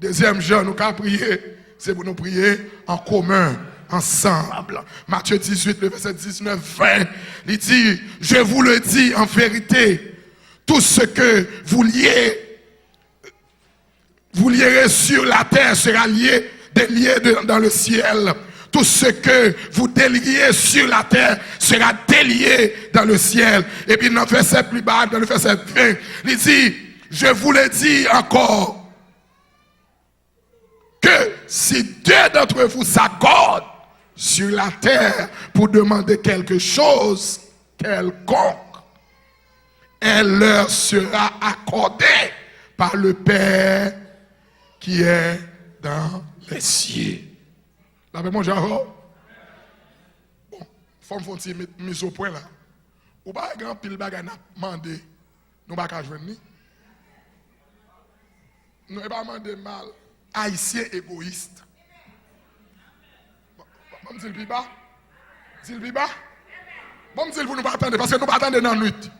Deuxième jour, nous avons prié, c'est pour nous prier en commun, ensemble. Matthieu 18, le verset 19, 20, il dit, je vous le dis en vérité, tout ce que vous lierez sur la terre sera lié dans le ciel. Tout ce que vous déliez sur la terre sera délié dans le ciel. Et puis dans le verset plus bas, dans le verset 20, il dit, je vous le dis encore, que si deux d'entre vous s'accordent sur la terre pour demander quelque chose quelconque, elle leur sera accordée par le Père qui est dans les cieux. L'avez-moi déjà bon, faut me mise au point là. Ou pas grand pile bagay n'a demandé, nous pas qu'à joindre ni. Nous pas demander mal. Haïtien égoïste. Bon, me dis le plus bas. Dis le plus bas. Bon, me dis pour nous pas attendre, parce que nous pas attendre dans la nuit.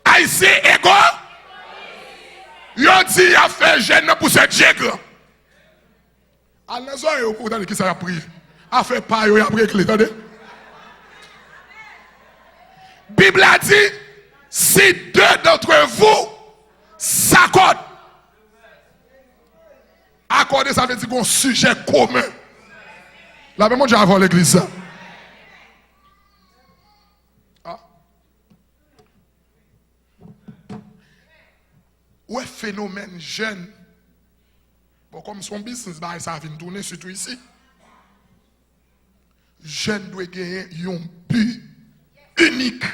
Haïtien égo. Yo dit, il a fait jeune pour ce Dieu grand. À la zone, vous comprenez qui ça a pris. A fait pas, il a pris clé, attendez. Bible a dit, si deux d'entre vous s'accordent, accorder ça veut dire qu'on sujet commun. La même chose avant l'église. Ah. Où est phénomène jeune? Bon, comme son business, ça vient tourner surtout ici. Jeune doit gagner un but unique.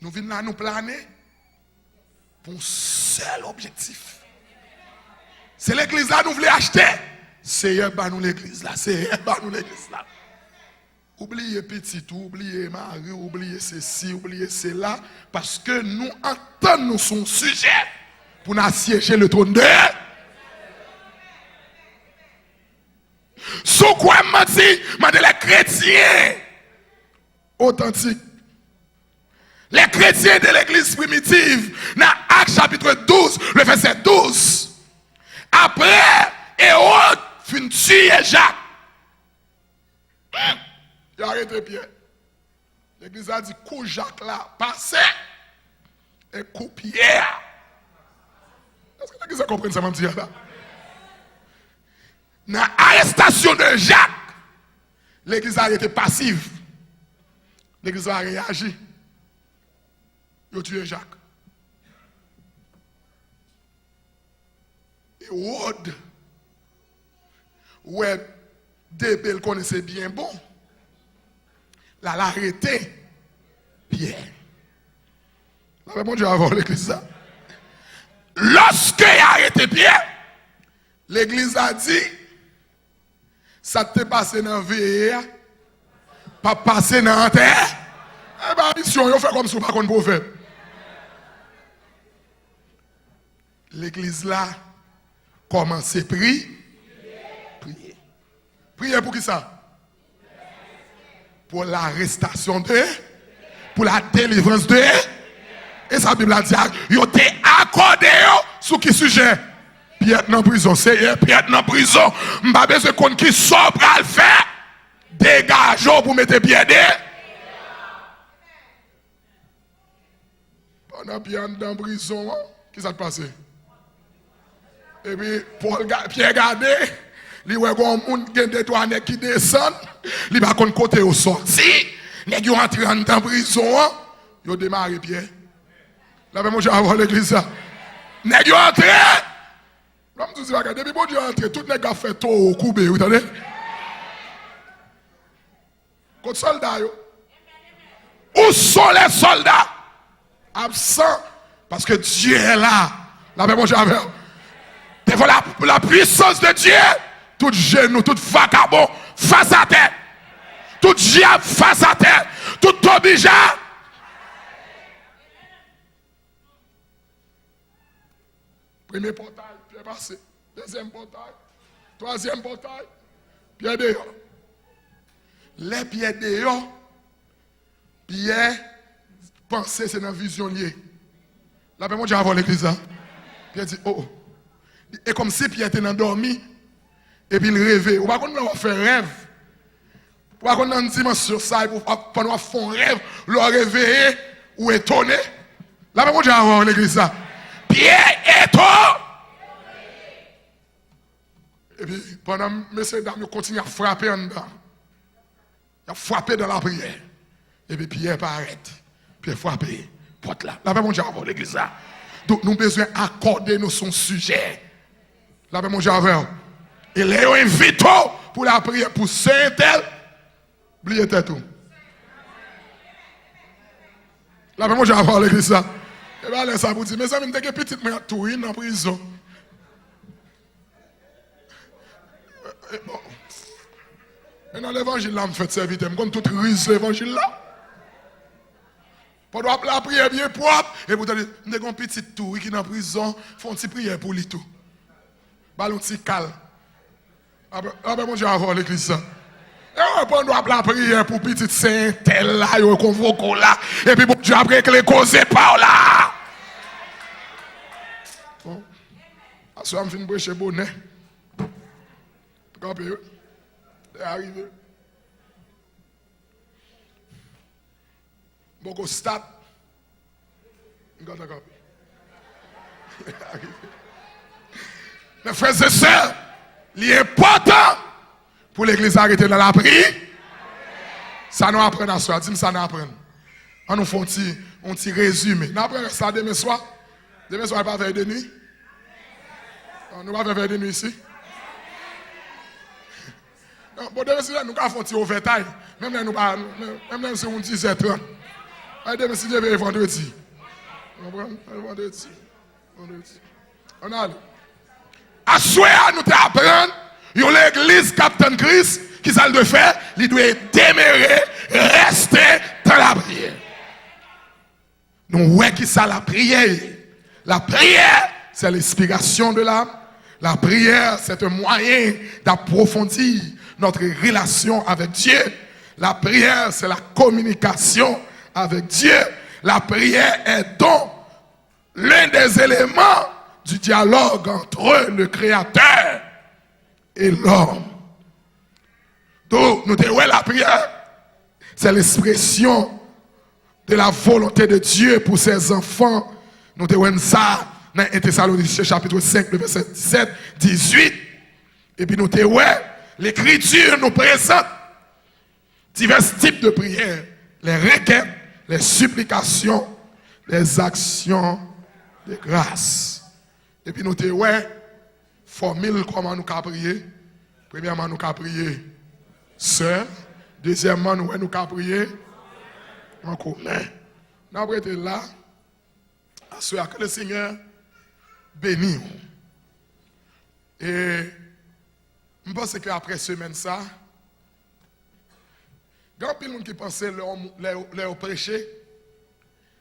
Nous venons là nous planer pour un seul objectif. C'est l'église là nous voulons acheter. C'est nous l'église là. C'est nous l'église là. Oubliez petit tout, oubliez Marie, oubliez ceci, oubliez cela. Parce que nous entendons son sujet pour nous assiéger le trône de Dieu. Sous quoi m'a dit les chrétiens authentiques. Les chrétiens de l'église primitive, dans Actes chapitre 12, le verset 12. Après, Hérode fin tuer Jacques. Il a arrêté Pierre. L'église a dit, coup Jacques là, passé, et coup Pierre. Est-ce que l'église a compris ça, dire là? Dans l'arrestation de Jacques, l'église a été passive. L'église a réagi. Il a tué Jacques. Hérode, ouais, Débé le connaissait bien bon. Là, l'a arrêté Pierre. Là, mon Dieu, avant l'église. Lorsque il a arrêté Pierre, l'église a dit, ça t'est passé dans la vie, pas passé dans la terre. Eh bien, mission, il fait comme si on ne pouvait pas prophète. L'église là, commence à prier. Prier. Prier pour qui ça? Pour l'arrestation de, pour la délivrance de. Et sa Bible a dit, il a accordé sur qui sujet? Pierre dans prison, c'est Pierre dans prison. M'a besoin de qui sort pour le faire. Dégageons pour mettre Pierre dedans. Pendant Pierre dans prison, qu'est-ce qui s'est passé? Et puis, Pierre regardé, il y a des douaniers qui descendent, il va côté au sorti, les gens entrent dans prison, ils ont démarré Pierre. La même chose avant l'église. Les gens entrent. L'homme dit, depuis que Dieu entre, tout les gars fait tout au coubé, vous entendez? Quand les soldats, où sont les soldats? Absents, parce que Dieu est là. La même chose avec devant la puissance de Dieu, tout genou, tout vagabond face à terre, tout diable face à terre, tout obligé. Premier portail, Pierre passé. Deuxième portail, troisième portail, Pierre dehors. Les pieds dehors, Pierre pensait c'est dans la vision liée. La même chose avant l'église. Pierre dit, oh. Et comme si Pierre était endormi, et puis il rêvait. Ou pas qu'on a fait rêve. Ou pas qu'on a une dimension ça, pendant qu'on fait un rêve, le réveillé ou étonné. La même chose avant l'église. Pierre est tout. Et puis pendant messieurs dames, ils continuent à frapper en dedans. Il a frappé dans la prière. Et puis Pierre paraît. Pierre frappé. Porte là. La même chose avant l'église. Donc nous avons besoin d'accorder nous son sujet. La même chose avec. Et les invite pour la prière pour Saint-Tel. Oubliez tout. La même chose avec l'église. Et bien, là, ça vous dit, mes amis, je suis petit, mais je suis dans la prison. Et dans l'évangile, là, je me fais servir, je suis tout risque l'évangile là. Pendant la prière bien propre, et vous avez un petit tour qui est en prison, font une petite prière pour lui tout. Ballon petit calme. Ah ben mon Dieu, avant l'église. Et pendant la prière pour petit saint tel là, il convoque là, et puis bon Dieu après que les causes par là. Bon. À ce moment, je viens de prêcher bonnet. Campé, c'est arrivé. Beaucoup de stade. Mes frères et sœurs, il est important pour l'église d'arrêter dans la prière. Ça nous apprend à soi. Dis-moi ça nous apprend. On nous fait un petit résumé. Nous apprenons ça demain soir. Demain soir, on va pas faire de nuit. Nous va faire de nuit ici. Bon, demain soir, nous allons faire un petit overtime. Même si on dit 10h30. Demain si Dieu veut vendredi. Vendredi. On a allé. À souhait, nous t'apprendre. L'église Captain Christ, qui ça doit faire, il doit demeurer, rester dans la prière. Nous voyons qui ça la prière. La prière, c'est l'inspiration de l'âme. La prière, c'est un moyen d'approfondir notre relation avec Dieu. La prière, c'est la communication avec Dieu. La prière est donc l'un des éléments du dialogue entre le Créateur et l'homme. Donc, nous disons, la prière, c'est l'expression de la volonté de Dieu pour ses enfants. Nous disons ça dans 1 Thessaloniciens chapitre 5, le verset 17, 18. Et puis nous disons, l'Écriture nous présente divers types de prières. Les requêtes, les supplications, les actions de grâce. Et puis nous disons, formule comment nous avons prié. Premièrement, nous avons prié seul. Deuxièmement, nous avons prié en commun. Nous avons été là, à ce que le Seigneur bénisse. Et je pense qu'après semaine ça, il y a des gens qui pensaient leur prêcher,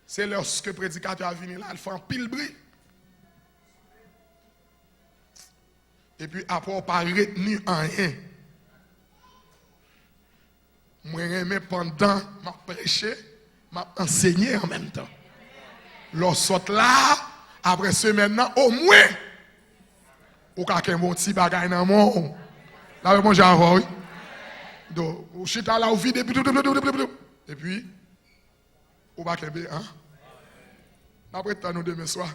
c'est lorsque le prédicateur a venu là, il fait un pile bruit. Et puis après, on n'a pas retenu en rien. Moi, pendant ma prêché, m'a enseigné en même temps. Lorsque là, après semaine, au moins, ou quelqu'un bon petit bagage dans mon monde. Là, moi, j'ai envoyé. Donc, je suis là, au vide, et puis, au bac, hein? Après, nous demain soir,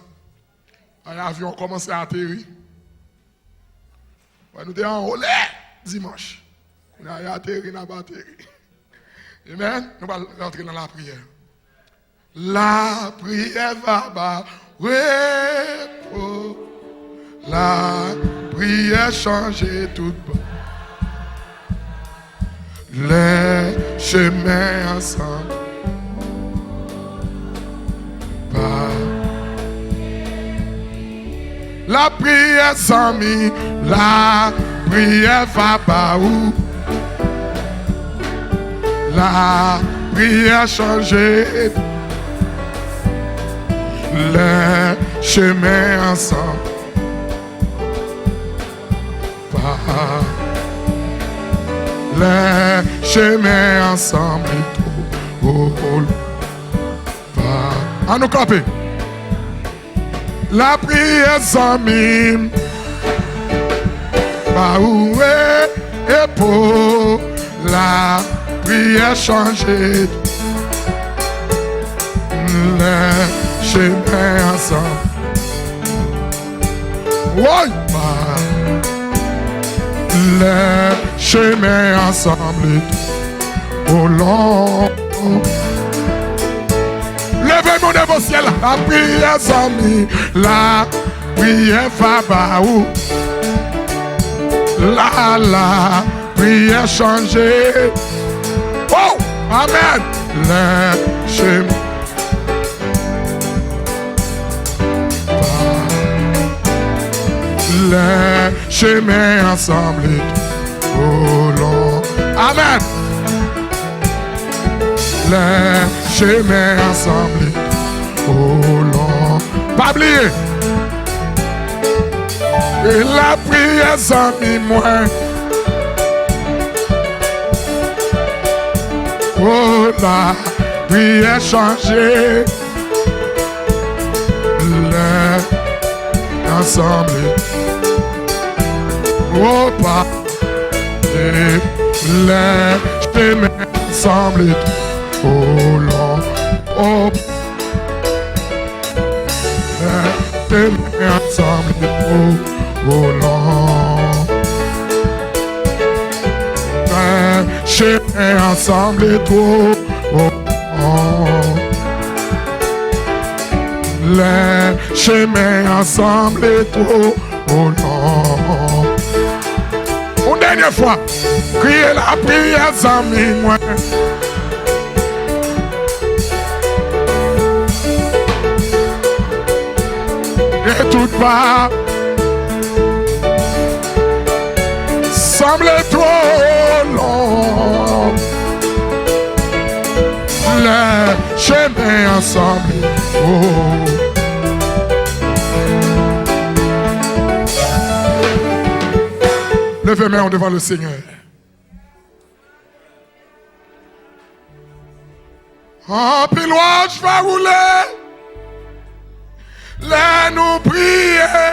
l'avion commence à atterrir. Nous sommes en haut dimanche. Nous avons atterri, nous avons atterri. Amen. Nous allons rentrer dans la prière. La prière va repos. La prière change tout. Les chemins ensemble. La prière sans mis, la prière va pas où. La prière changer les chemins ensemble. Les chemins ensemble. À nous camper. La prière sans mime, bah où est pour la prière changer les chemins ensemble. Oui, les chemins ensemble au long. Levez-nous de vos ciels, la prière s'amie, la prière va baou. La prière changer. Oh, amen. Les chemins. Les chemins ensemble au long. Amen. Les chemin ensemble au long. Pas oublier. Et la prière sans moi. Oh la prière changée. Ensemble. Oh pas. Et les chemins ensemble au long. Oh. Les chemins ensemble au long. Les chemins ensemble au long. Les chemins ensemble trop au long. Une dernière fois, criez la prière sans moi. Et tout part semble trop long. Les chemins ensemble. Oh. Levez main devant le Seigneur. En pilote, je vais rouler. Là, nous prier.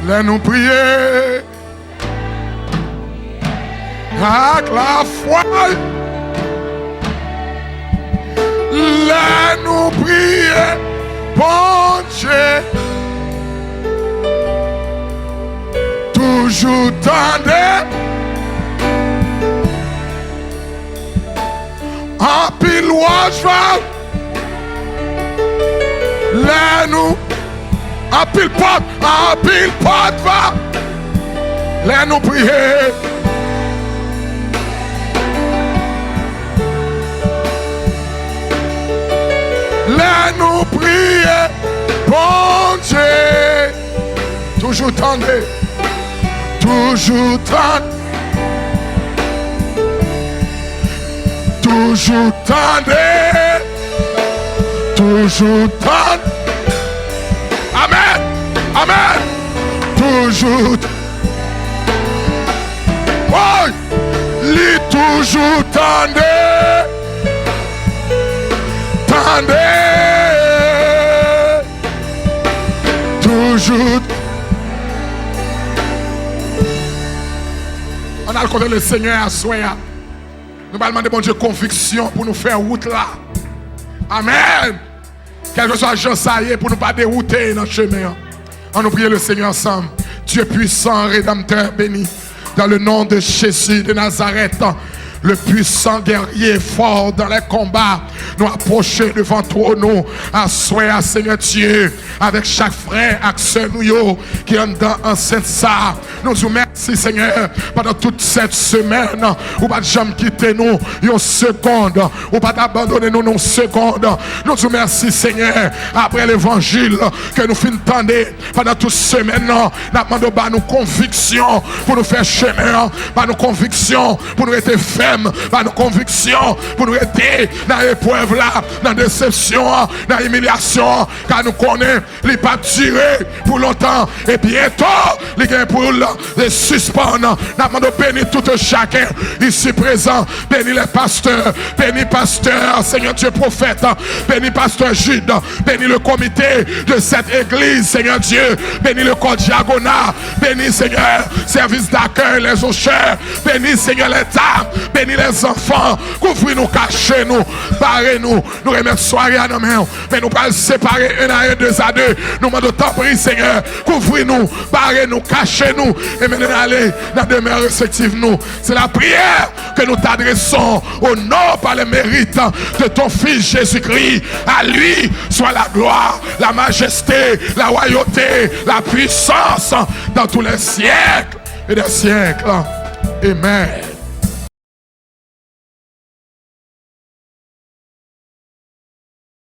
Là, nous prier. Avec la foi. Là, nous prier. Bon Dieu. Toujours tendez. En pile cheval. Là nous. En pile pot va. Là nous prier. Là nous prier. Bon Dieu. Toujours tendez. Toujours tendez. Toujours tendez. Toujours tendez. Amen. Amen. Toujours. Oh, lui toujours tendez. Tendez. Toujours. On a le côté le Seigneur à soi. Nous allons demander bon Dieu conviction pour nous faire route là. Amen. Quel que soit le genre ça y est pour nous pas dérouter dans le chemin. On nous prie le Seigneur ensemble. Dieu puissant, rédempteur béni. Dans le nom de Jésus de Nazareth. Le puissant guerrier fort dans les combats. Nous approcher devant toi, nous. Assoyons, Seigneur Dieu, avec chaque frère, avec sœur nous, qui est dans enceinte ça. Nous vous remercions, Seigneur, pendant toute cette semaine. Ou pas de jamais quitter nous une seconde. Ou pas d'abandonner nous une seconde. Nous vous remercions, Seigneur, après l'évangile que nous finissons d'entendre pendant toute semaine. Nous demandons nos convictions pour nous faire chemin. Par nos convictions pour nous être fermes. Par nos convictions pour nous aider dans l'épreuve là, dans la déception, dans l'humiliation, car nous connaissons les pas durer pour longtemps et bientôt les gains pour les suspendre. Nous demandons bénir tout chacun ici présent, bénir les pasteurs, bénir pasteur, Seigneur Dieu prophète, bénir pasteur Jude, bénir le comité de cette église, Seigneur Dieu, bénir le corps diagonal, bénir Seigneur, service d'accueil, les auchères, bénir Seigneur les dames, bénir les enfants, couvrez-nous, cachez-nous, barrez-nous, nous remettons soirée à nos mains, mais nous pas séparer un à un, deux à deux, nous demandons tant pris Seigneur, couvrez-nous, barrez-nous, cachez-nous, et maintenant aller dans la demeure respective nous. C'est la prière que nous t'adressons au nom par le mérite de ton Fils Jésus-Christ. À lui soit la gloire, la majesté, la royauté, la puissance dans tous les siècles et des siècles. Amen.